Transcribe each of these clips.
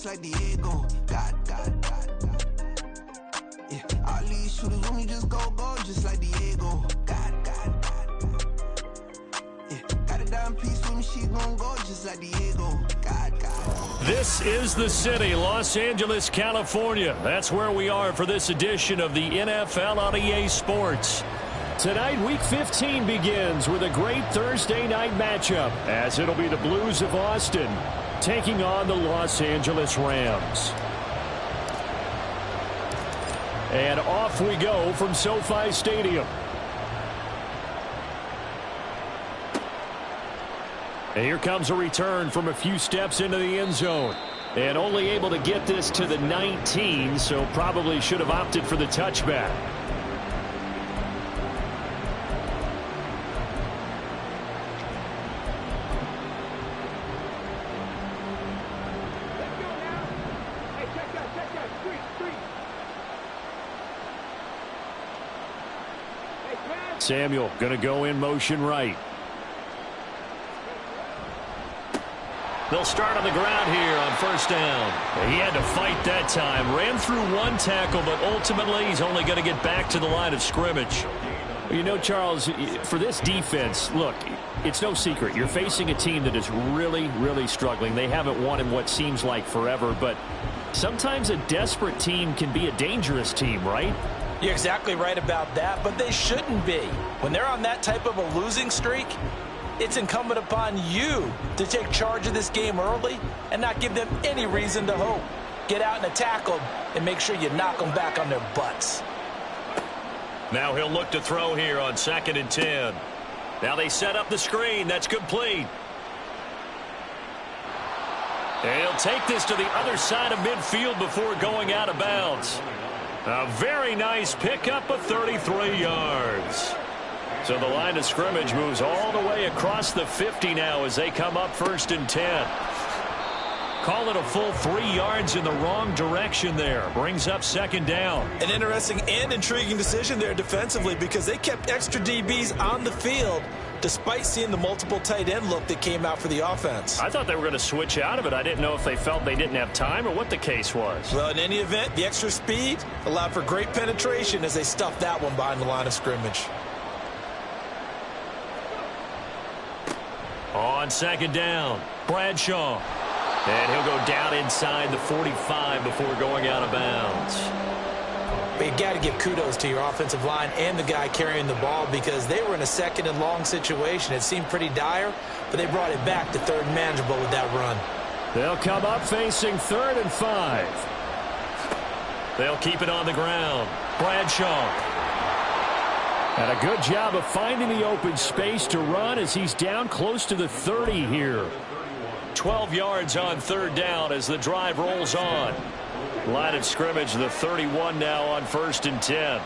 just like Diego. God, God, God, God. Yeah, all these shooters with me just go, just like Diego. God, God, God, God. Yeah, got a dime piece with me, she gon' go just like Diego. God, God. This is the city, Los Angeles, California. That's where we are for this edition of the NFL on EA Sports. Tonight, Week 15 begins with a great Thursday night matchup, as it'll be the Blues of Austin taking on the Los Angeles Rams. And off we go from SoFi Stadium. And here comes a return from a few steps into the end zone. And only able to get this to the 19, so probably should have opted for the touchback. Samuel going to go in motion right. They'll start on the ground here on first down. He had to fight that time. Ran through one tackle, but ultimately he's only going to get back to the line of scrimmage. You know, Charles, for this defense, look, it's no secret. You're facing a team that is really, really struggling. They haven't won in what seems like forever, but sometimes a desperate team can be a dangerous team, right? You're exactly right about that, but they shouldn't be. When they're on that type of a losing streak, it's incumbent upon you to take charge of this game early and not give them any reason to hope. Get out and attack them and make sure you knock them back on their butts. Now he'll look to throw here on 2nd and 10. Now they set up the screen. That's complete. And he'll take this to the other side of midfield before going out of bounds. A very nice pickup of 33 yards. So the line of scrimmage moves all the way across the 50 now as they come up 1st and 10. Call it a full 3 yards in the wrong direction there. Brings up 2nd down. An interesting and intriguing decision there defensively because they kept extra DBs on the field despite seeing the multiple tight end look that came out for the offense. I thought they were going to switch out of it. I didn't know if they felt they didn't have time or what the case was. Well, in any event, the extra speed allowed for great penetration as they stuffed that one behind the line of scrimmage. On 2nd down, Bradshaw. And he'll go down inside the 45 before going out of bounds. But you got to give kudos to your offensive line and the guy carrying the ball because they were in a 2nd and long situation. It seemed pretty dire, but they brought it back to 3rd and manageable with that run. They'll come up facing 3rd and 5. They'll keep it on the ground. Bradshaw. And a good job of finding the open space to run as he's down close to the 30 here. 12 yards on 3rd down as the drive rolls on. Line of scrimmage, the 31 now on 1st and 10.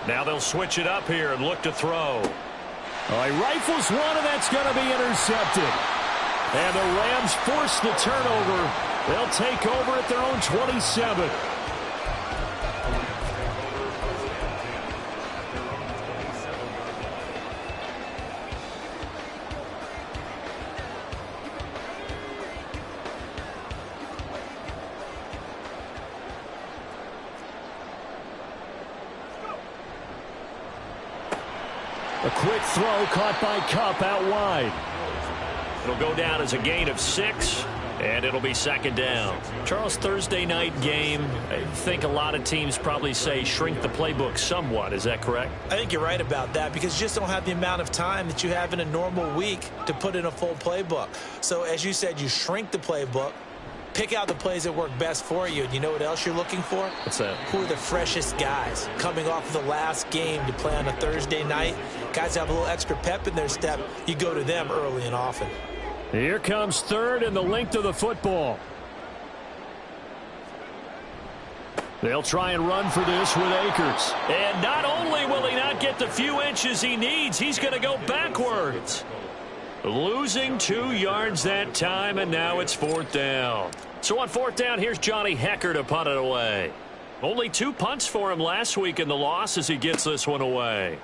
Now they'll switch it up here and look to throw. He rifles one, and that's going to be intercepted. And the Rams force the turnover. They'll take over at their own 27. A quick throw caught by Kupp out wide. It'll go down as a gain of 6, and it'll be 2nd down. Charles, Thursday night game, I think a lot of teams probably say shrink the playbook somewhat. Is that correct? I think you're right about that because you just don't have the amount of time that you have in a normal week to put in a full playbook. So as you said, you shrink the playbook. Pick out the plays that work best for you. And you know what else you're looking for? What's that? Who are the freshest guys coming off of the last game to play on a Thursday night? Guys have a little extra pep in their step. You go to them early and often. Here comes 3rd and the length of the football. They'll try and run for this with Akers. And not only will he not get the few inches he needs, he's going to go backwards. Losing 2 yards that time, and now it's 4th down. So on 4th down, here's Johnny Hekker to punt it away. Only 2 punts for him last week in the loss as he gets this one away.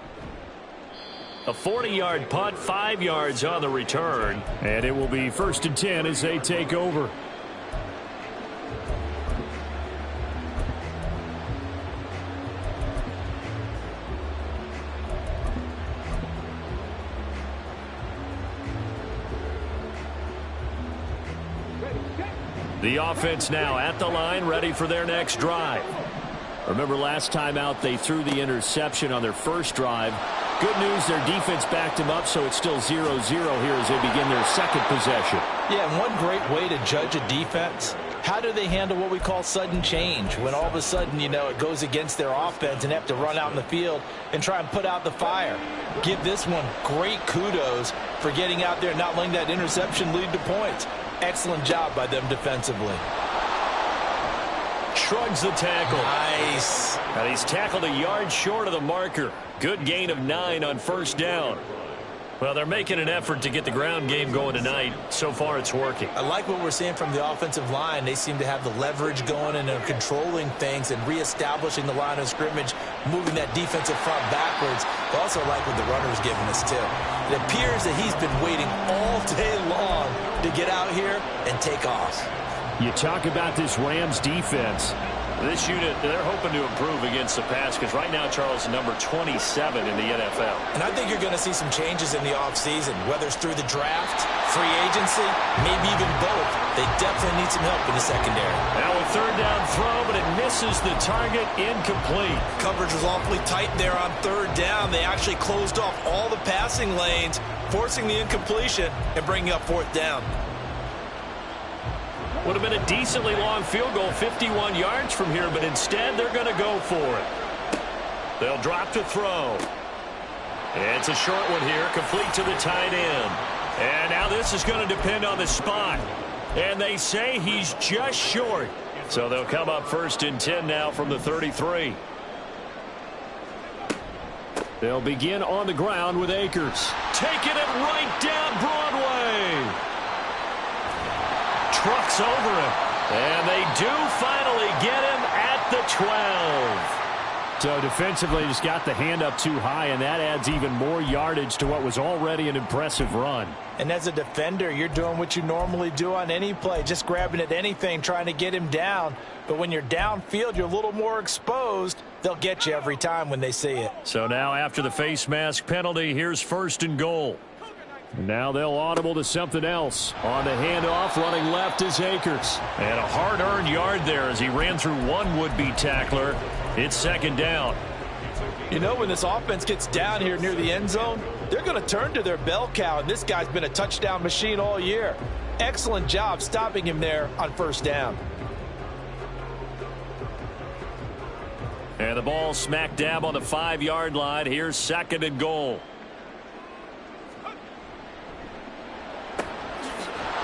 A 40-yard punt, 5 yards on the return. And it will be 1st and 10 as they take over. The offense now at the line, ready for their next drive. Remember last time out they threw the interception on their first drive. Good news, their defense backed them up, so it's still 0-0 here as they begin their second possession. Yeah, and one great way to judge a defense, how do they handle what we call sudden change? When all of a sudden, it goes against their offense and they have to run out in the field and try and put out the fire. Give this one great kudos for getting out there and not letting that interception lead to points. Excellent job by them defensively. Shrugs the tackle. Nice. And he's tackled a yard short of the marker. Good gain of 9 on first down. Well, they're making an effort to get the ground game going tonight. So far, it's working. I like what we're seeing from the offensive line. They seem to have the leverage going and they're controlling things and reestablishing the line of scrimmage, moving that defensive front backwards. I also like what the runner's giving us, too. It appears that he's been waiting all day long to get out here and take off. You talk about this Rams defense. This unit, they're hoping to improve against the pass because right now, Charles, number 27 in the NFL. And I think you're going to see some changes in the offseason, whether it's through the draft, free agency, maybe even both. They definitely need some help in the secondary. Now a third down throw, but it misses the target, incomplete. Coverage was awfully tight there on third down. They actually closed off all the passing lanes, forcing the incompletion and bringing up fourth down. Would have been a decently long field goal, 51 yards from here, but instead they're going to go for it. They'll drop to throw. It's a short one here, complete to the tight end. And now this is going to depend on the spot. And they say he's just short. So they'll come up first and 10 now from the 33. They'll begin on the ground with Akers. Taking it right down Broadway. Trucks over him. And they do finally get him at the 12. So defensively just got the hand up too high, and that adds even more yardage to what was already an impressive run. And as a defender, you're doing what you normally do on any play, just grabbing at anything, trying to get him down. But when you're downfield, you're a little more exposed. They'll get you every time when they see it. So now after the face mask penalty, here's first and goal. Now they'll audible to something else. On the handoff, running left is Akers. And a hard-earned yard there as he ran through one would-be tackler. It's second down. You know, when this offense gets down here near the end zone, they're going to turn to their bell cow, and this guy's been a touchdown machine all year. Excellent job stopping him there on first down. And the ball smack dab on the 5-yard line. Here's second and goal.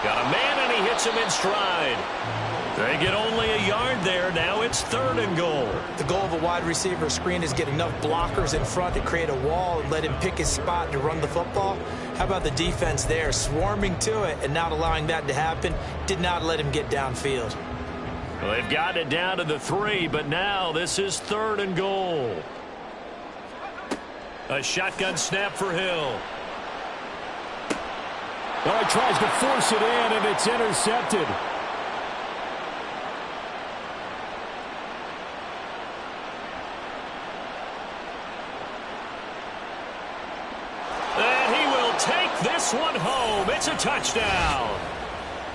Got a man, and he hits him in stride. They get only a yard there. Now it's third and goal. The goal of a wide receiver screen is get enough blockers in front to create a wall and let him pick his spot to run the football. How about the defense there, swarming to it and not allowing that to happen? Did not let him get downfield. Well, they've got it down to the 3, but now this is third and goal. A shotgun snap for Hill. Well, he tries to force it in, and it's intercepted. And he will take this one home. It's a touchdown.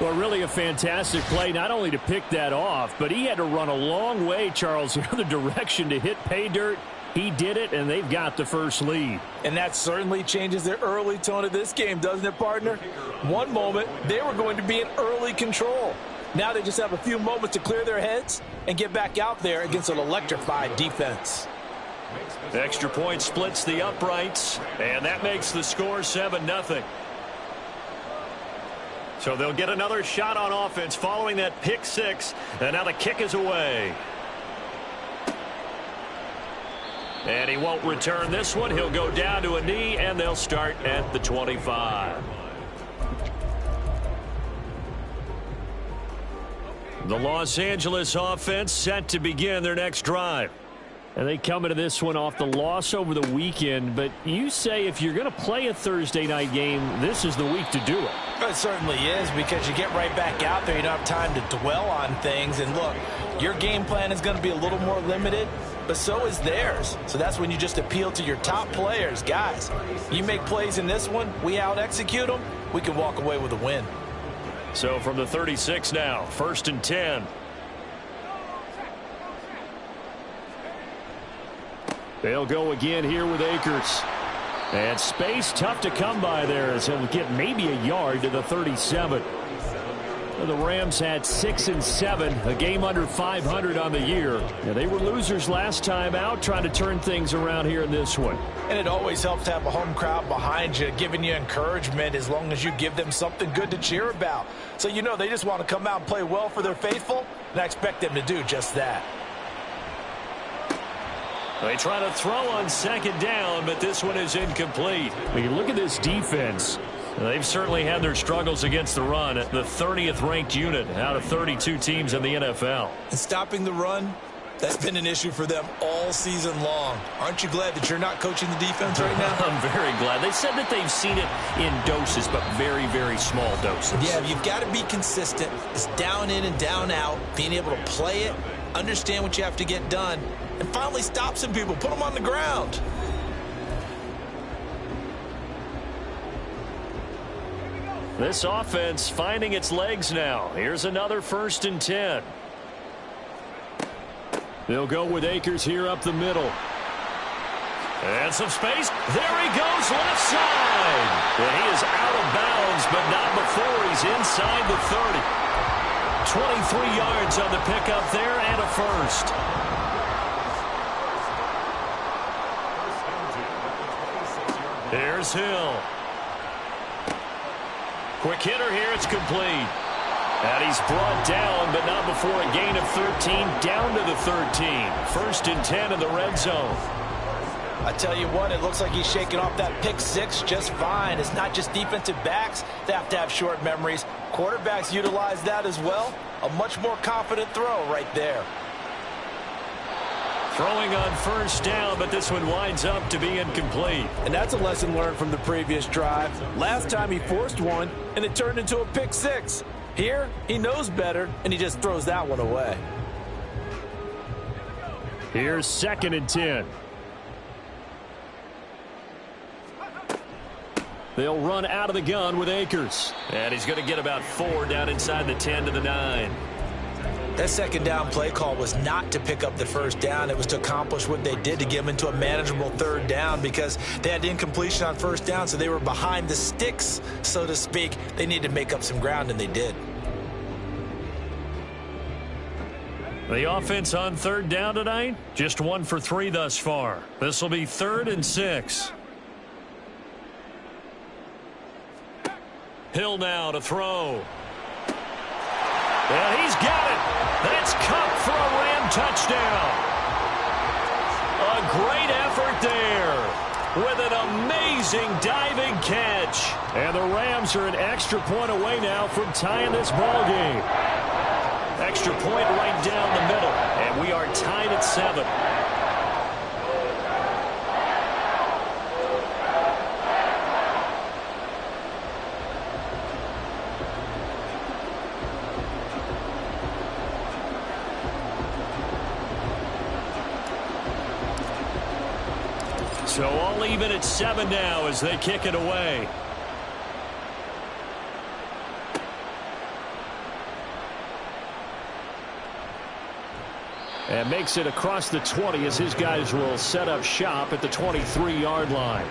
Well, really a fantastic play, not only to pick that off, but he had to run a long way, Charles, the other direction to hit pay dirt. He did it, and they've got the first lead. And that certainly changes the early tone of this game, doesn't it, partner? One moment, they were going to be in early control. Now they just have a few moments to clear their heads and get back out there against an electrified defense. Extra point splits the uprights, and that makes the score 7-0. So they'll get another shot on offense following that pick six, and now the kick is away. And he won't return this one. He'll go down to a knee, and they'll start at the 25. The Los Angeles offense set to begin their next drive. And they come into this one off the loss over the weekend, but you say if you're going to play a Thursday night game, this is the week to do it. It certainly is, because you get right back out there. You don't have time to dwell on things. And look, your game plan is going to be a little more limited, but so is theirs. So that's when you just appeal to your top players. Guys, you make plays in this one, we out-execute them, we can walk away with a win. So from the 36 now, 1st and 10. They'll go again here with Akers. And space tough to come by there as he'll get maybe a yard to the 37. The Rams had 6 and 7, a game under 500 on the year. Yeah, they were losers last time out, trying to turn things around here in this one. And it always helps to have a home crowd behind you, giving you encouragement as long as you give them something good to cheer about. So you know they just want to come out and play well for their faithful, and I expect them to do just that. They try to throw on 2nd down, but this one is incomplete. When you look at this defense, they've certainly had their struggles against the run, at the 30th ranked unit out of 32 teams in the NFL. And stopping the run, that's been an issue for them all season long. Aren't you glad that you're not coaching the defense right now? I'm very glad. They said that they've seen it in doses, but very, very small doses. Yeah, you've got to be consistent. It's down in and down out, being able to play it, understand what you have to get done, and finally stop some people, put them on the ground. This offense finding its legs now. Here's another 1st and 10. They'll go with Akers here up the middle. And some space. There he goes, left side. And he is out of bounds, but not before he's inside the 30. 23 yards on the pickup there and a first. Here's Hill. Quick hitter here, it's complete. And he's brought down, but not before a gain of 13, down to the 13. 1st and 10 in the red zone. I tell you what, it looks like he's shaking off that pick 6 just fine. It's not just defensive backs that have to have short memories. Quarterbacks utilize that as well. A much more confident throw right there. Throwing on 1st down, but this one winds up to be incomplete. And that's a lesson learned from the previous drive. Last time he forced one, and it turned into a pick 6. Here, he knows better, and he just throws that one away. Here's 2nd and 10. They'll run out of the gun with Akers. And he's going to get about 4 down inside the 10 to the 9. That 2nd down play call was not to pick up the 1st down. It was to accomplish what they did, to get them into a manageable 3rd down, because they had incompletion on 1st down, so they were behind the sticks, so to speak. They needed to make up some ground, and they did. The offense on 3rd down tonight, just 1 for 3 thus far. This will be 3rd and 6. Hill now to throw. And he's got it. That's Kupp for a Ram touchdown. A great effort there with an amazing diving catch. And the Rams are an extra point away now from tying this ball game. Extra point right down the middle. And we are tied at 7. So all even at 7 now as they kick it away. And makes it across the 20 as his guys will set up shop at the 23-yard line.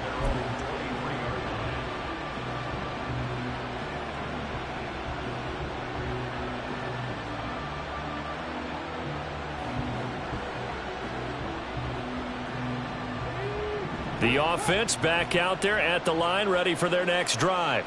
The offense back out there at the line, ready for their next drive.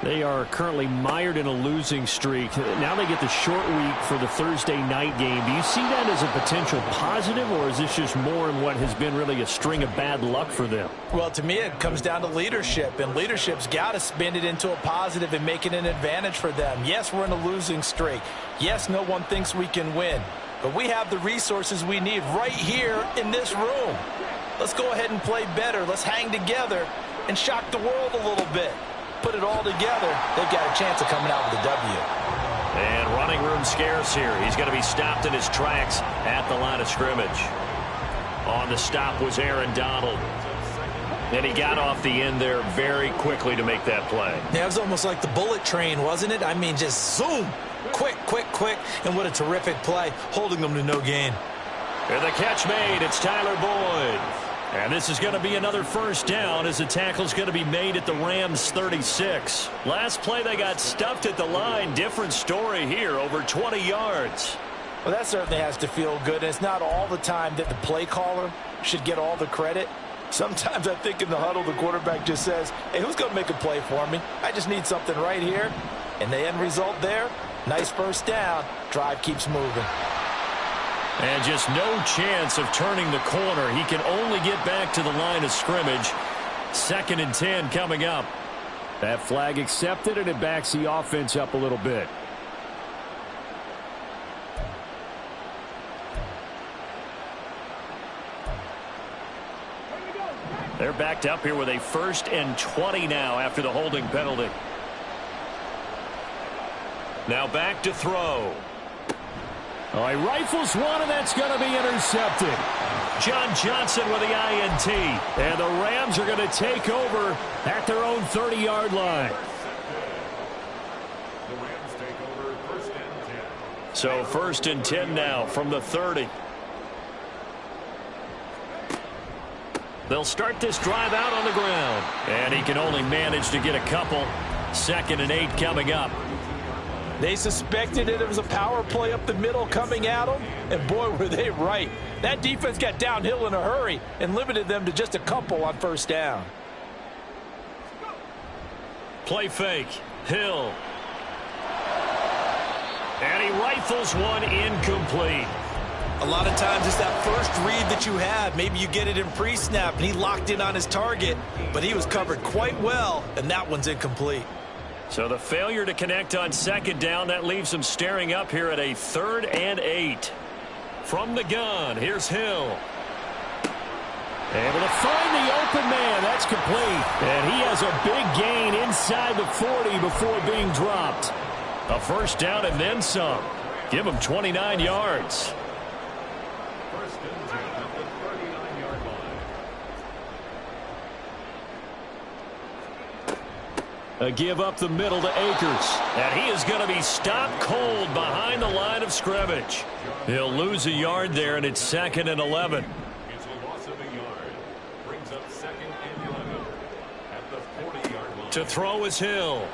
They are currently mired in a losing streak. Now they get the short week for the Thursday night game. Do you see that as a potential positive, or is this just more in what has been really a string of bad luck for them? Well, to me, it comes down to leadership, and leadership's got to spin it into a positive and make it an advantage for them. Yes, we're in a losing streak. Yes, no one thinks we can win, but we have the resources we need right here in this room. Let's go ahead and play better. Let's hang together and shock the world a little bit. Put it all together, they've got a chance of coming out with a W. And running room scarce here. He's going to be stopped in his tracks at the line of scrimmage. On the stop was Aaron Donald. And he got off the end there very quickly to make that play. Yeah, it was almost like the bullet train, wasn't it? I mean, just zoom. Quick, quick, quick. And what a terrific play, holding them to no gain. And the catch made. It's Tyler Boyd. And this is going to be another first down as the tackle's going to be made at the Rams 36. Last play they got stuffed at the line. Different story here, over 20 yards. Well, that certainly has to feel good. And it's not all the time that the play caller should get all the credit. Sometimes I think in the huddle the quarterback just says, hey, who's going to make a play for me? I just need something right here. And the end result there, nice first down. Drive keeps moving. And just no chance of turning the corner. He can only get back to the line of scrimmage. 2nd and 10 coming up. That flag accepted, and it backs the offense up a little bit. They're backed up here with a 1st and 20 now after the holding penalty. Now back to throw. Oh, he rifles one, and that's going to be intercepted. John Johnson with the INT. And the Rams are going to take over at their own 30-yard line. The Rams take over 1st and 10. So 1st and 10 now from the 30. They'll start this drive out on the ground. And he can only manage to get a couple. 2nd and 8 coming up. They suspected it was a power play up the middle coming at them, and boy, were they right. That defense got downhill in a hurry and limited them to just a couple on 1st down. Play fake. Hill. And he rifles one incomplete. A lot of times it's that first read that you have. Maybe you get it in pre-snap, and he locked in on his target, but he was covered quite well, and that one's incomplete. So the failure to connect on 2nd down, that leaves them staring up here at a 3rd and 8. From the gun, here's Hill. Able to find the open man. That's complete. And he has a big gain inside the 40 before being dropped. A 1st down and then some. Give him 29 yards. 1st and 10 at the 39-yard line. A give up the middle to Akers. And he is going to be stopped cold behind the line of scrimmage. He'll lose a yard there, and it's 2nd and 11. It's a loss of a yard. Brings up 2nd and 11 at the 40-yard line. To throw is Hill.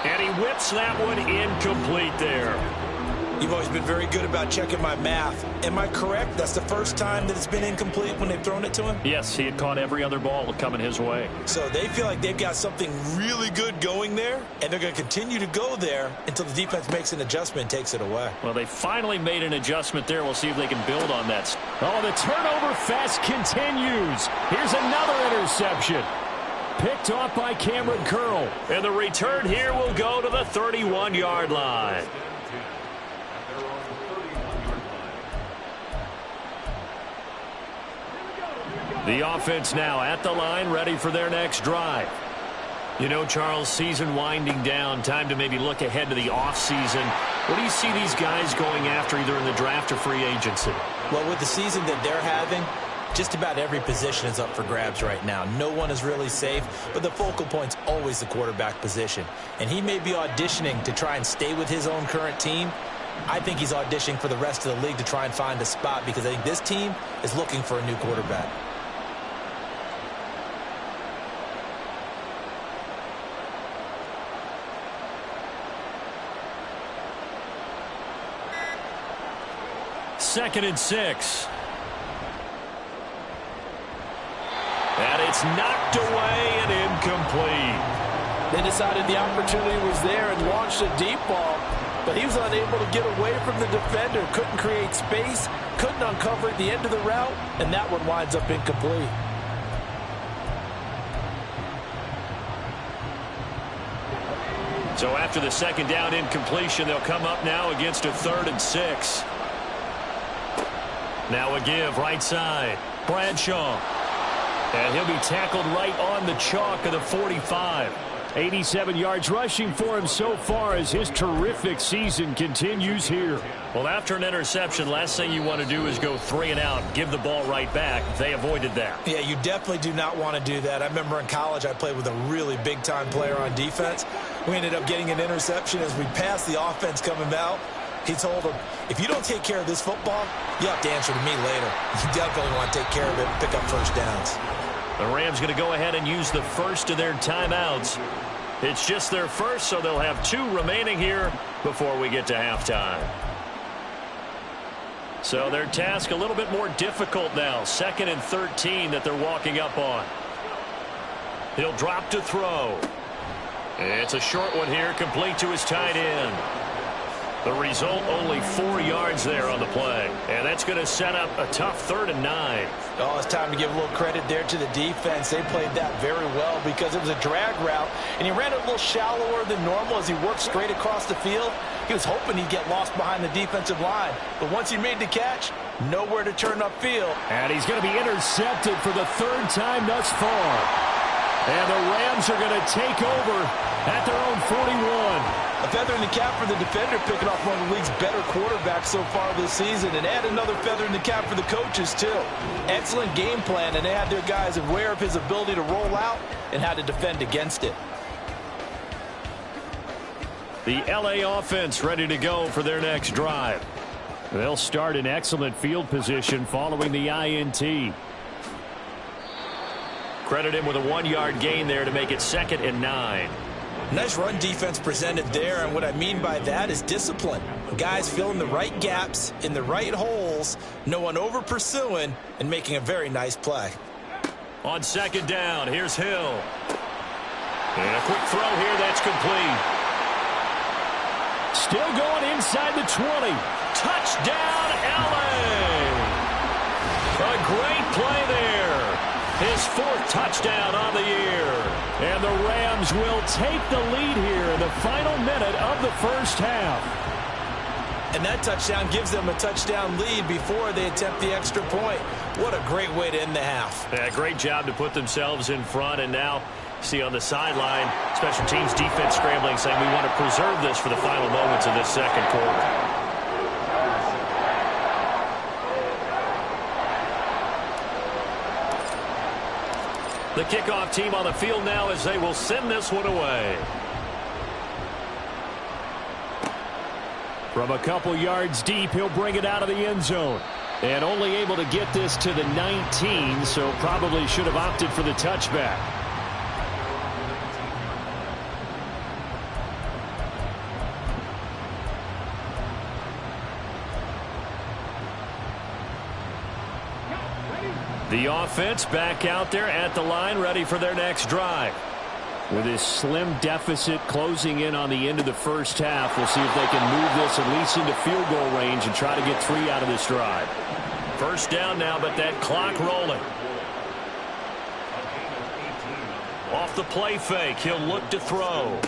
And he whips that one incomplete there. You've always been very good about checking my math. Am I correct? That's the first time that it's been incomplete when they've thrown it to him? Yes, he had caught every other ball coming his way. So they feel like they've got something really good going there, and they're going to continue to go there until the defense makes an adjustment and takes it away. Well, they finally made an adjustment there. We'll see if they can build on that. Oh, the turnover fest continues. Here's another interception. Picked off by Cameron Curl. And the return here will go to the 31-yard line. The offense now at the line, ready for their next drive. You know, Charles, season winding down, time to maybe look ahead to the offseason. What do you see these guys going after either in the draft or free agency? Well, with the season that they're having, just about every position is up for grabs right now. No one is really safe, but the focal point's always the quarterback position. And he may be auditioning to try and stay with his own current team. I think he's auditioning for the rest of the league to try and find a spot because I think this team is looking for a new quarterback. Second and 6. And it's knocked away and incomplete. They decided the opportunity was there and launched a deep ball, but he was unable to get away from the defender, couldn't create space, couldn't uncover at the end of the route, and that one winds up incomplete. So after the 2nd down incompletion, they'll come up now against a 3rd and 6. Now a give, right side. Bradshaw. And he'll be tackled right on the chalk of the 45. 87 yards rushing for him so far as his terrific season continues here. Well, after an interception, last thing you want to do is go 3 and out, give the ball right back. They avoided that. Yeah, you definitely do not want to do that. I remember in college I played with a really big-time player on defense. We ended up getting an interception as we passed the offense coming out. He told him, if you don't take care of this football, you have to answer to me later. You definitely want to take care of it and pick up first downs. The Rams going to go ahead and use the first of their timeouts. It's just their first, so they'll have 2 remaining here before we get to halftime. So their task a little bit more difficult now. 2nd and 13 that they're walking up on. He'll drop to throw. It's a short one here, complete to his tight end. The result, only 4 yards there on the play. And that's going to set up a tough 3rd and 9. Oh, it's time to give a little credit there to the defense. They played that very well because it was a drag route, and he ran it a little shallower than normal as he worked straight across the field. He was hoping he'd get lost behind the defensive line. But once he made the catch, nowhere to turn upfield. And he's going to be intercepted for the 3rd time thus far. And the Rams are going to take over at their own 41. A feather in the cap for the defender, picking off one of the league's better quarterbacks so far this season, and add another feather in the cap for the coaches, too. Excellent game plan, and they had their guys aware of his ability to roll out and how to defend against it. The LA offense ready to go for their next drive. They'll start in excellent field position following the INT. Credit him with a 1-yard gain there to make it 2nd and 9. Nice run defense presented there, and what I mean by that is discipline. Guys filling the right gaps in the right holes, no one over pursuing, and making a very nice play. On 2nd down, here's Hill. And a quick throw here that's complete. Still going inside the 20. Touchdown, LA! A great play there. His 4th touchdown on the year. And the Rams will take the lead here in the final minute of the first half. And that touchdown gives them a touchdown lead before they attempt the extra point. What a great way to end the half. Yeah, great job to put themselves in front. And now, see on the sideline, special teams defense scrambling, saying we want to preserve this for the final moments of this 2nd quarter. The kickoff team on the field now as they will send this one away. From a couple yards deep, he'll bring it out of the end zone. And only able to get this to the 19, so probably should have opted for the touchback. The offense back out there at the line, ready for their next drive. With this slim deficit closing in on the end of the first half, we'll see if they can move this at least into field goal range and try to get 3 out of this drive. 1st down now, but that clock rolling. Off the play fake, he'll look to throw.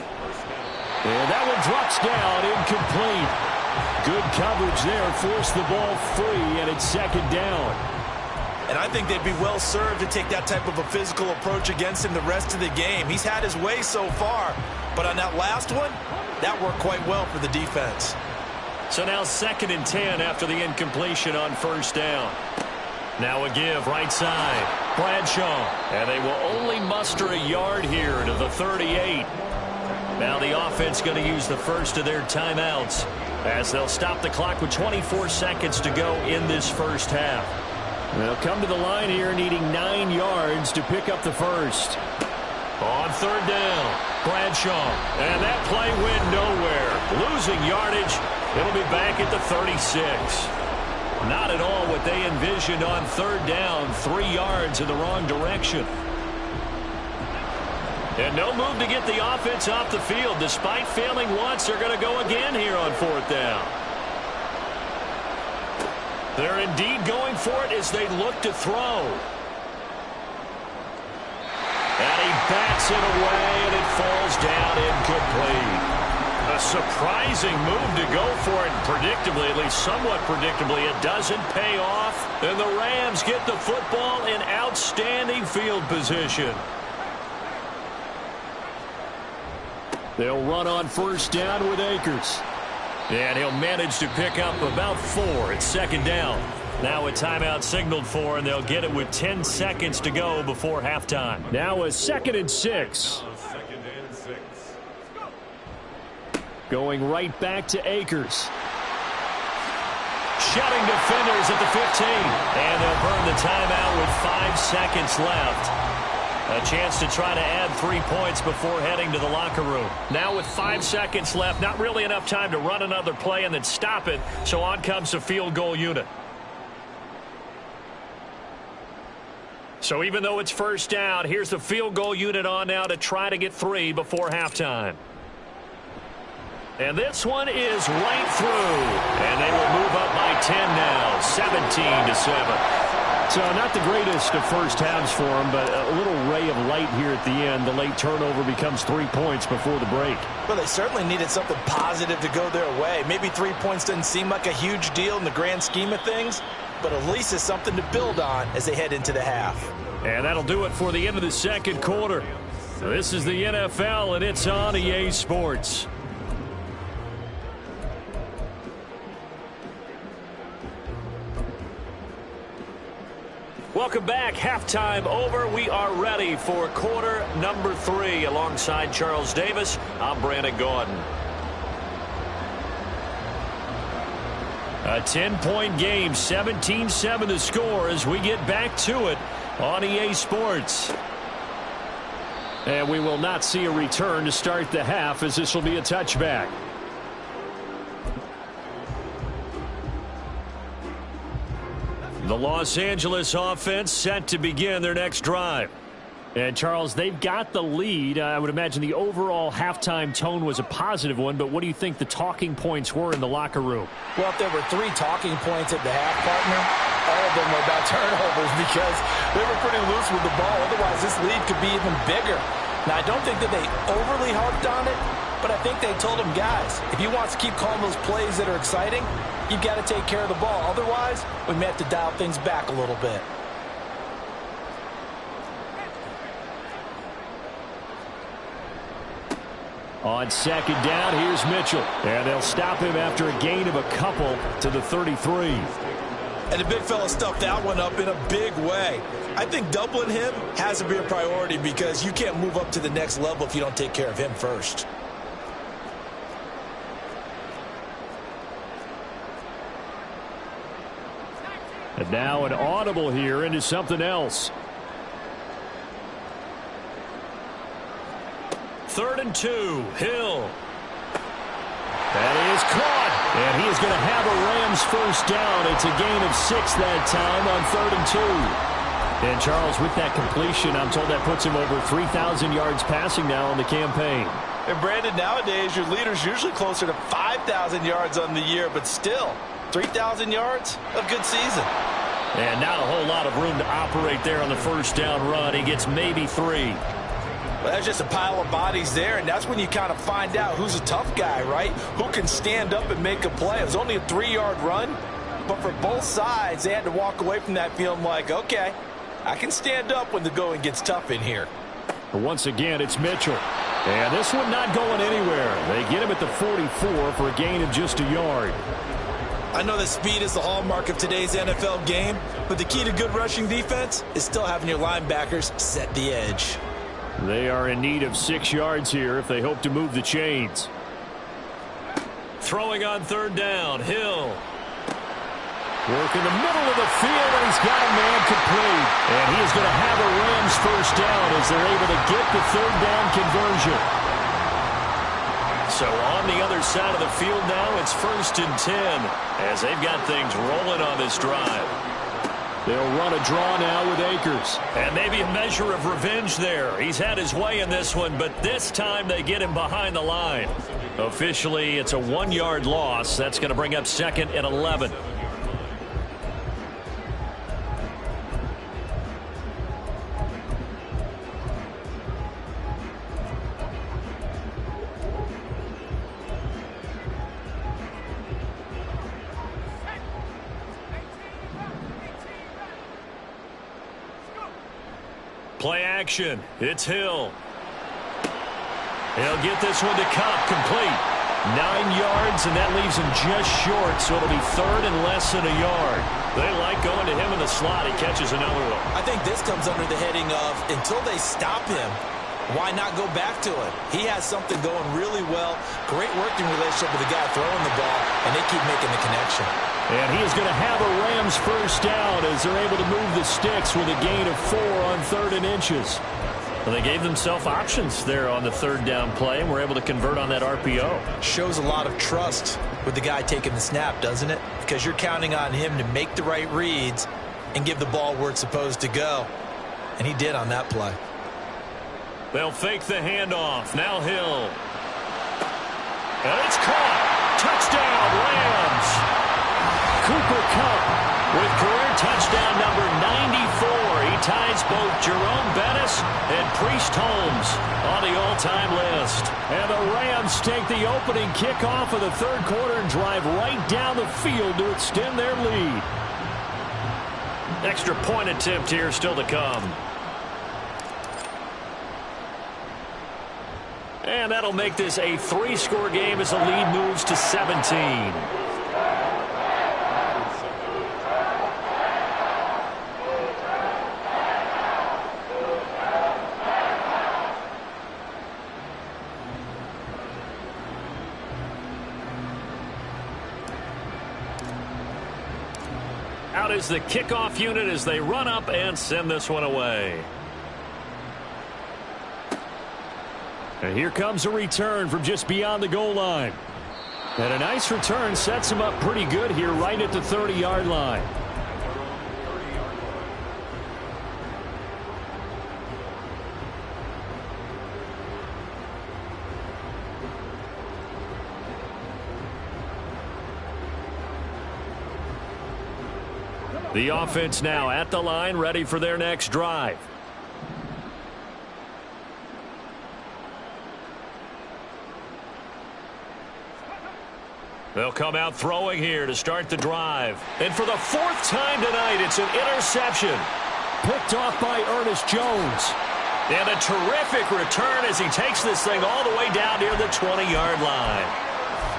And that one drops down, incomplete. Good coverage there, forced the ball free, and it's 2nd down. And I think they'd be well served to take that type of a physical approach against him the rest of the game. He's had his way so far, but on that last one, that worked quite well for the defense. So now 2nd and 10 after the incompletion on 1st down. Now a give right side. Bradshaw. And they will only muster a yard here to the 38. Now the offense going to use the first of their timeouts as they'll stop the clock with 24 seconds to go in this first half. They'll come to the line here needing 9 yards to pick up the first. On 3rd down, Bradshaw. And that play went nowhere. Losing yardage. It'll be back at the 36. Not at all what they envisioned on 3rd down. 3 yards in the wrong direction. And no move to get the offense off the field. Despite failing once, they're going to go again here on 4th down. They're indeed going for it as they look to throw. And he bats it away, and it falls down incomplete. A surprising move to go for it, and predictably, at least somewhat predictably, it doesn't pay off. And the Rams get the football in outstanding field position. They'll run on first down with Akers. And he'll manage to pick up about 4. It's second down. Now a timeout signaled for, and they'll get it with 10 seconds to go before halftime. Now a 2nd and 6. Second and 6. Going right back to Akers. Shutting defenders at the 15. And they'll burn the timeout with 5 seconds left. A chance to try to add 3 points before heading to the locker room. Now with 5 seconds left, not really enough time to run another play and then stop it. So on comes the field goal unit. So even though it's first down, here's the field goal unit on now to try to get 3 before halftime. And this one is right through. And they will move up by 10 now, 17-7. So not the greatest of first halves for them, but a little ray of light here at the end. The late turnover becomes 3 points before the break. Well, they certainly needed something positive to go their way. Maybe 3 points doesn't seem like a huge deal in the grand scheme of things, but at least it's something to build on as they head into the half. And that'll do it for the end of the second quarter. This is the NFL, and it's on EA Sports. Welcome back. Halftime over. We are ready for quarter number 3. Alongside Charles Davis, I'm Brandon Gaudin. A 10-point game, 17-7 the score as we get back to it on EA Sports. And we will not see a return to start the half, as this will be a touchback. The Los Angeles offense set to begin their next drive. And, Charles, they've got the lead. I would imagine the overall halftime tone was a positive one, but what do you think the talking points were in the locker room? Well, if there were 3 talking points at the half, partner, all of them were about turnovers because they were pretty loose with the ball. Otherwise, this lead could be even bigger. Now, I don't think that they overly harped on it, but I think they told them, guys, if you want to keep calling those plays that are exciting, you've got to take care of the ball. Otherwise, we may have to dial things back a little bit. On second down, here's Mitchell. And they'll stop him after a gain of a couple to the 33. And the big fella stuffed that one up in a big way. I think doubling him has to be a priority because you can't move up to the next level if you don't take care of him first. And now an audible here into something else. 3rd and 2, Hill. That is caught, and he is going to have a Rams first down. It's a gain of 6 that time on 3rd and 2. And, Charles, with that completion, I'm told that puts him over 3,000 yards passing now on the campaign. And, Brandon, nowadays your leader's usually closer to 5,000 yards on the year, but still, 3,000 yards, a good season. And not a whole lot of room to operate there on the first down run. He gets maybe 3. Well, that's just a pile of bodies there, and that's when you kind of find out who's a tough guy, right? Who can stand up and make a play. It was only a 3-yard run, but for both sides, they had to walk away from that feeling like, okay, I can stand up when the going gets tough in here. Once again, it's Mitchell. And this one not going anywhere. They get him at the 44 for a gain of just a yard. I know that speed is the hallmark of today's NFL game, but the key to good rushing defense is still having your linebackers set the edge. They are in need of 6 yards here if they hope to move the chains. Throwing on 3rd down, Hill. Work in the middle of the field, and he's got a man complete. And he is going to have a Rams first down as they're able to get the 3rd down conversion. So on the other side of the field now, it's 1st and 10 as they've got things rolling on this drive. They'll run a draw now with Akers. And maybe a measure of revenge there. He's had his way in this one, but this time they get him behind the line. Officially, it's a 1-yard loss. That's going to bring up 2nd and 11. Play action. It's Hill. He'll get this one to Kupp, complete. 9 yards, and that leaves him just short, so it'll be third and less than a yard. They like going to him in the slot. He catches another one. I think this comes under the heading of, until they stop him, why not go back to it? He has something going really well. Great working relationship with the guy throwing the ball, and they keep making the connection. And he is going to have a Rams first down as they're able to move the sticks with a gain of 4 on 3rd and inches. Well, they gave themselves options there on the 3rd down play, and were able to convert on that RPO. Shows a lot of trust with the guy taking the snap, doesn't it? Because you're counting on him to make the right reads and give the ball where it's supposed to go. And he did on that play. They'll fake the handoff. Now Hill. And it's caught. Touchdown, Rams. Cooper Kupp with career touchdown number 94. He ties both Jerome Bettis and Priest Holmes on the all-time list. And the Rams take the opening kickoff of the 3rd quarter and drive right down the field to extend their lead. Extra point attempt here still to come. And that'll make this a 3-score game as the lead moves to 17. Out is the kickoff unit as they run up and send this one away. And here comes a return from just beyond the goal line. And a nice return sets him up pretty good here right at the 30-yard line. The offense now at the line, ready for their next drive. They'll come out throwing here to start the drive. And for the 4th time tonight, it's an interception. Picked off by Ernest Jones. And a terrific return as he takes this thing all the way down near the 20-yard line.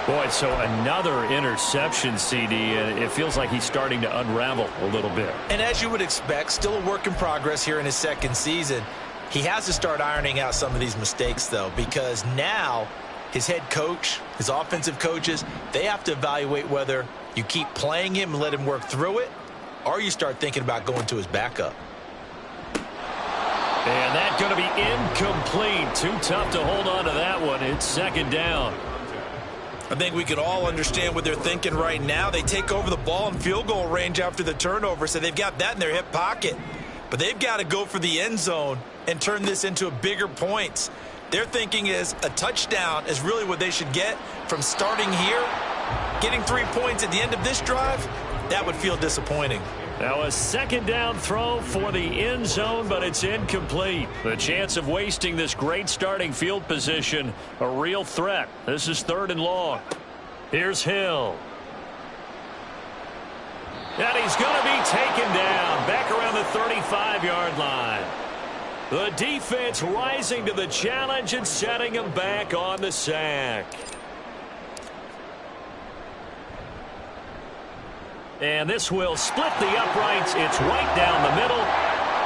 Boy, so another interception, CD, and it feels like he's starting to unravel a little bit. And as you would expect, still a work in progress here in his 2nd season. He has to start ironing out some of these mistakes, though, because now his head coach, his offensive coaches, they have to evaluate whether you keep playing him and let him work through it, or you start thinking about going to his backup. And that's going to be incomplete. Too tough to hold on to that one. It's 2nd down. I think we could all understand what they're thinking right now. They take over the ball in field goal range after the turnover, so they've got that in their hip pocket. But they've got to go for the end zone and turn this into bigger points. Their thinking is a touchdown is really what they should get from starting here. Getting 3 points at the end of this drive, that would feel disappointing. Now a 2nd down throw for the end zone, but it's incomplete. The chance of wasting this great starting field position, a real threat. This is 3rd and long. Here's Hill. And he's going to be taken down back around the 35-yard line. The defense rising to the challenge and setting him back on the sack. And this will split the uprights. It's right down the middle.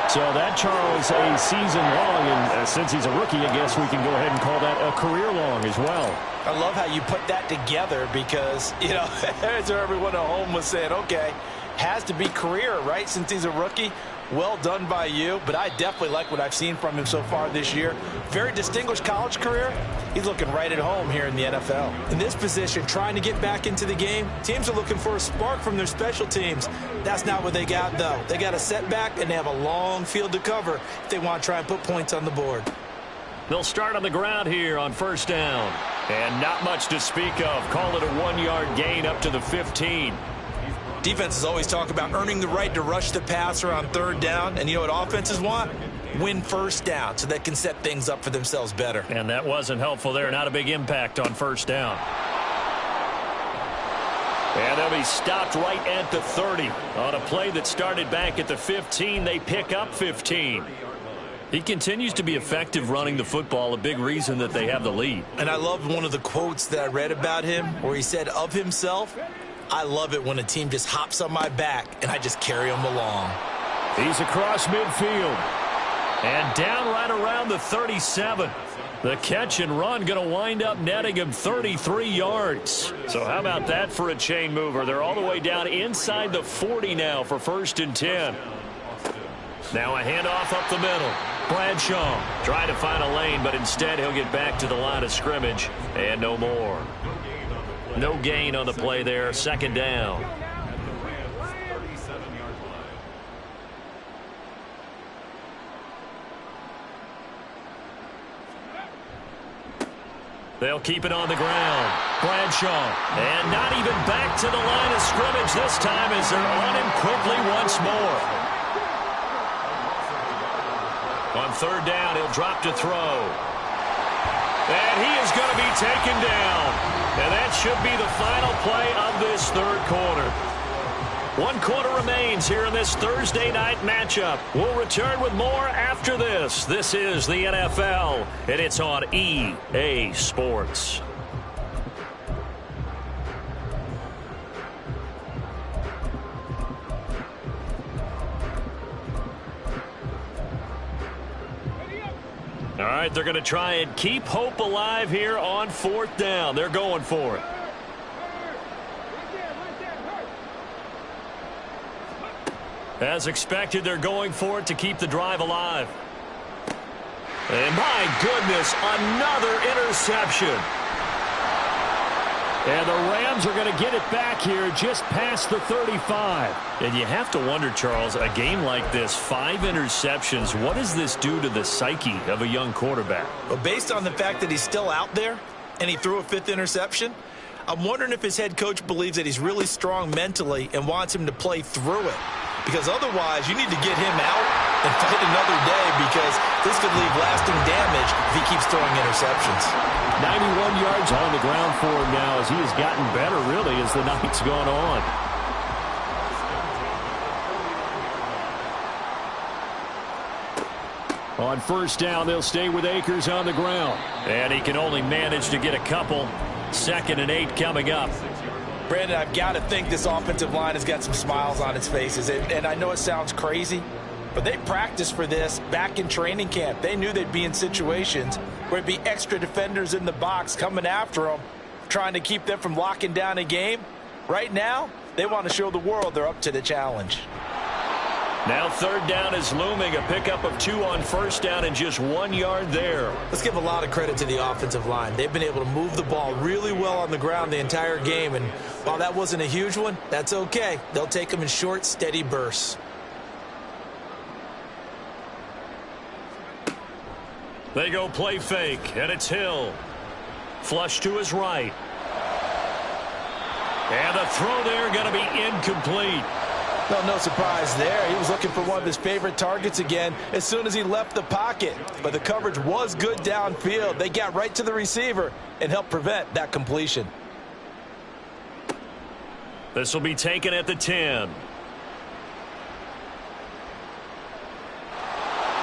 So that, Charles, a season long, and since he's a rookie, I guess we can go ahead and call that a career long as well. I love how you put that together because, you know, as everyone at home was saying, okay, has to be career, right, since he's a rookie. Well done by you, but I definitely like what I've seen from him so far this year. Very distinguished college career. He's looking right at home here in the NFL. In this position, trying to get back into the game, teams are looking for a spark from their special teams. That's not what they got, though. They got a setback, and they have a long field to cover if they want to try and put points on the board. They'll start on the ground here on 1st down. And not much to speak of. Call it a 1-yard gain up to the 15. Defenses always talk about earning the right to rush the passer on 3rd down. And you know what offenses want? Win 1st down so they can set things up for themselves better. And that wasn't helpful there. Not a big impact on 1st down. And they'll be stopped right at the 30. On a play that started back at the 15, they pick up 15. He continues to be effective running the football, a big reason that they have the lead. And I love one of the quotes that I read about him where he said of himself, "I love it when a team just hops on my back and I just carry them along." He's across midfield and down right around the 37. The catch and run going to wind up netting him 33 yards. So how about that for a chain mover? They're all the way down inside the 40 now for 1st and 10. Now a handoff up the middle. Bradshaw trying to find a lane, but instead he'll get back to the line of scrimmage and no more. No gain on the play there. 2nd down. They'll keep it on the ground. Bradshaw. And not even back to the line of scrimmage this time as they're on him quickly once more. On 3rd down, he'll drop to throw. And he is going to be taken down. And that should be the final play of this 3rd quarter. 1 quarter remains here in this Thursday night matchup. We'll return with more after this. This is the NFL, and it's on EA Sports. All right, they're going to try and keep hope alive here on 4th down. They're going for it. As expected, they're going for it to keep the drive alive. And my goodness, another interception. And the Rams are going to get it back here just past the 35. And you have to wonder, Charles, a game like this, 5 interceptions, what does this do to the psyche of a young quarterback? Well, based on the fact that he's still out there and he threw a 5th interception, I'm wondering if his head coach believes that he's really strong mentally and wants him to play through it. Because otherwise, you need to get him out and fight another day because this could leave lasting damage if he keeps throwing interceptions. 91 yards on the ground for him now as he has gotten better, really, as the night's gone on. On 1st down, they'll stay with Akers on the ground. And he can only manage to get a couple. 2nd and 8 coming up. Brandon, I've got to think this offensive line has got some smiles on its faces. And I know it sounds crazy, but they practiced for this back in training camp. They knew they'd be in situations where it'd be extra defenders in the box coming after them, trying to keep them from locking down a game. Right now, they want to show the world they're up to the challenge. Now 3rd down is looming. A pickup of 2 on 1st down and just 1 yard there. Let's give a lot of credit to the offensive line. They've been able to move the ball really well on the ground the entire game. And while that wasn't a huge one, that's okay. They'll take them in short, steady bursts. They go play fake, and it's Hill. Flush to his right. And the throw there going to be incomplete. Well, no surprise there. He was looking for one of his favorite targets again as soon as he left the pocket. But the coverage was good downfield. They got right to the receiver and helped prevent that completion. This will be taken at the 10.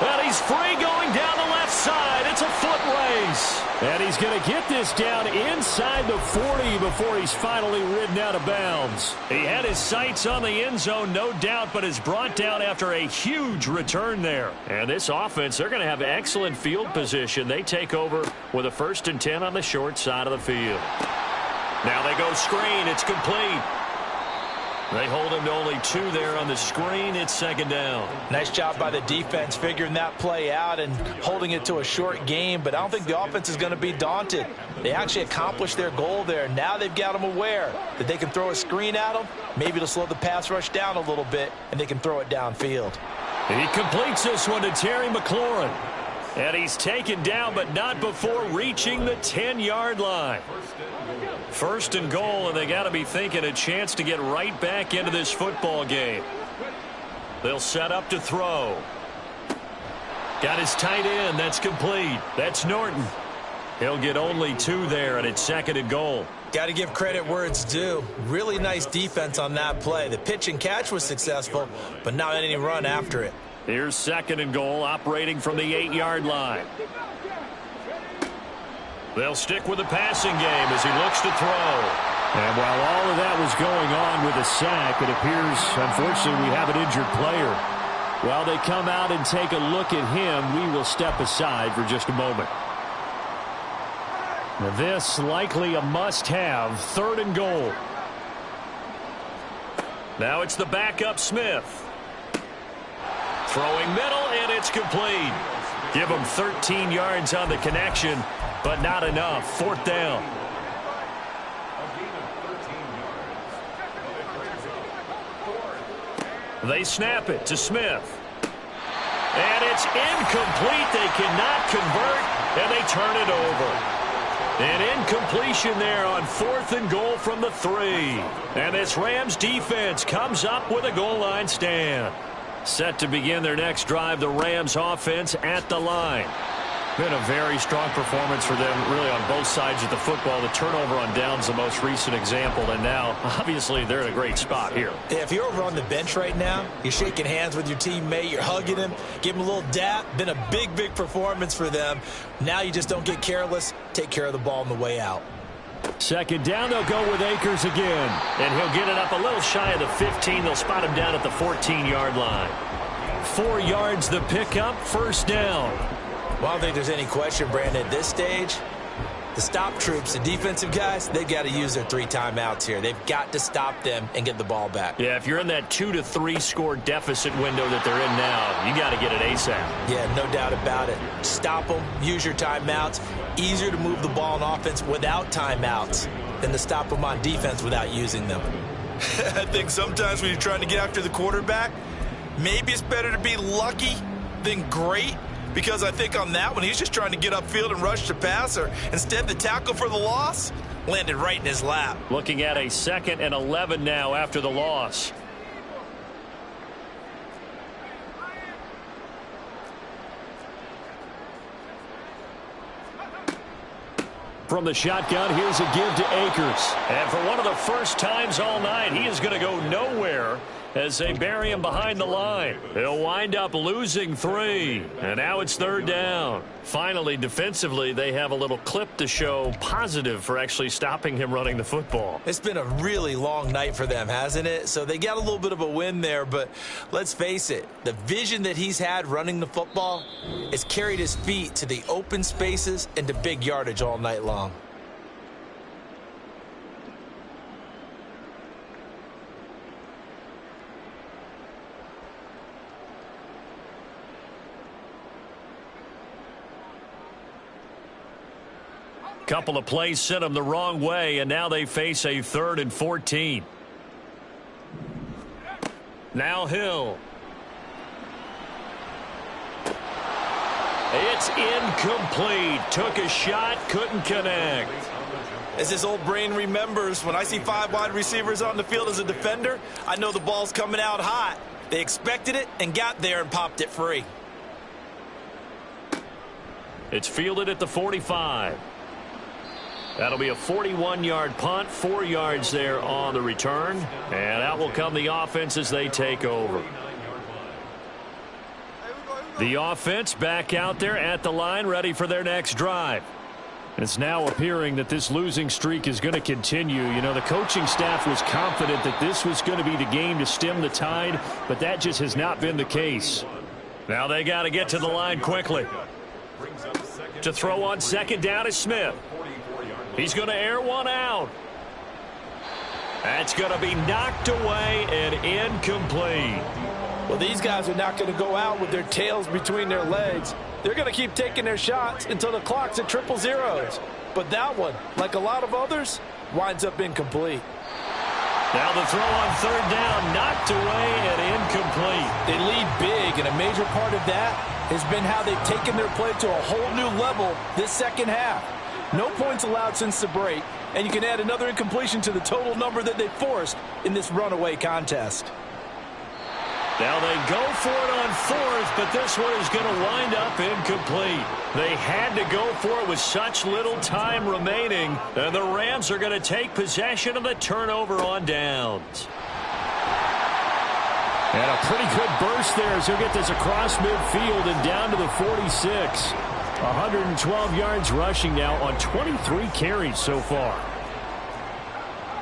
And he's free going down the left side. It's a foot race. And he's going to get this down inside the 40 before he's finally ridden out of bounds. He had his sights on the end zone, no doubt, but is brought down after a huge return there. And this offense, they're going to have excellent field position. They take over with a 1st and 10 on the short side of the field. Now they go screen. It's complete. They hold him to only 2 there on the screen. It's 2nd down. Nice job by the defense figuring that play out and holding it to a short game, but I don't think the offense is going to be daunted. They actually accomplished their goal there. Now they've got them aware that they can throw a screen at them. Maybe to slow the pass rush down a little bit, and they can throw it downfield. He completes this one to Terry McLaurin. And he's taken down, but not before reaching the 10-yard line. 1st and goal, and they got to be thinking a chance to get right back into this football game. They'll set up to throw. Got his tight end. That's complete. That's Norton. He'll get only 2 there, and it's 2nd and goal. Got to give credit where it's due. Really nice defense on that play. The pitch and catch was successful, but not any run after it. Here's 2nd and goal, operating from the 8-yard line. They'll stick with the passing game as he looks to throw. And while all of that was going on with a sack, it appears, unfortunately, we have an injured player. While they come out and take a look at him, we will step aside for just a moment. Now this likely a must-have, 3rd and goal. Now it's the backup Smith. Throwing middle, and it's complete. Give him 13 yards on the connection, but not enough. 4th down. They snap it to Smith. And it's incomplete. They cannot convert, and they turn it over. An incompletion there on 4th and goal from the 3. And this Rams defense comes up with a goal line stand. Set to begin their next drive, the Rams offense at the line. Been a very strong performance for them, really, on both sides of the football. The turnover on downs, the most recent example, and now, obviously, they're in a great spot here. Yeah, if you're over on the bench right now, you're shaking hands with your teammate, you're hugging him, give him a little dap. Been a big, big performance for them. Now you just don't get careless. Take care of the ball on the way out. 2nd down, they'll go with Akers again. And he'll get it up a little shy of the 15. They'll spot him down at the 14-yard line. 4 yards the pickup, 1st down. Well, I don't think there's any question, Brandon, at this stage, the stop troops, the defensive guys, they've got to use their 3 timeouts here. They've got to stop them and get the ball back. Yeah, if you're in that 2 to 3 score deficit window that they're in now, you got to get it ASAP. Yeah, no doubt about it. Stop them, use your timeouts. Easier to move the ball on offense without timeouts than to stop them on defense without using them. I think sometimes when you're trying to get after the quarterback, maybe it's better to be lucky than great. Because I think on that one, he's just trying to get upfield and rush the passer. Instead, the tackle for the loss landed right in his lap. Looking at a 2nd and 11 now after the loss. From the shotgun, here's a give to Akers. And for one of the first times all night, he is going to go nowhere as they bury him behind the line. He'll wind up losing 3. And now it's 3rd down. Finally, defensively, they have a little clip to show positive for actually stopping him running the football. It's been a really long night for them, hasn't it? So they got a little bit of a win there, but let's face it, the vision that he's had running the football has carried his feet to the open spaces and to big yardage all night long. Couple of plays sent them the wrong way, and now they face a 3rd and 14. Now Hill. It's incomplete. Took a shot, couldn't connect. As his old brain remembers, when I see 5 wide receivers on the field as a defender, I know the ball's coming out hot. They expected it and got there and popped it free. It's fielded at the 45. That'll be a 41-yard punt, 4 yards there on the return. And out will come the offense as they take over. The offense back out there at the line, ready for their next drive. It's now appearing that this losing streak is going to continue. You know, the coaching staff was confident that this was going to be the game to stem the tide, but that just has not been the case. Now they got to get to the line quickly. To throw on 2nd down is Smith. He's going to air one out. That's going to be knocked away and incomplete. Well, these guys are not going to go out with their tails between their legs. They're going to keep taking their shots until the clock's at 000. But that one, like a lot of others, winds up incomplete. Now the throw on 3rd down, knocked away and incomplete. They lead big, and a major part of that has been how they've taken their play to a whole new level this second half. No points allowed since the break, and you can add another incompletion to the total number that they forced in this runaway contest. Now they go for it on 4th, but this one is going to wind up incomplete. They had to go for it with such little time remaining, and the Rams are going to take possession of the turnover on downs. And a pretty good burst there as he'll get this across midfield and down to the 46. 112 yards rushing now on 23 carries so far.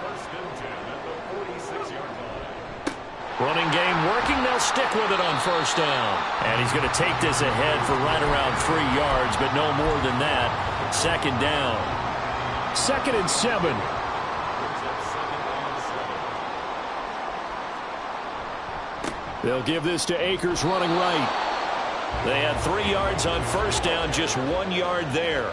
First and 10 at the 46-yard line. Running game working. They'll stick with it on first down. And he's going to take this ahead for right around 3 yards, but no more than that. Second down. 2nd and 7. They'll give this to Akers running right. They had 3 yards on first down, just 1 yard there.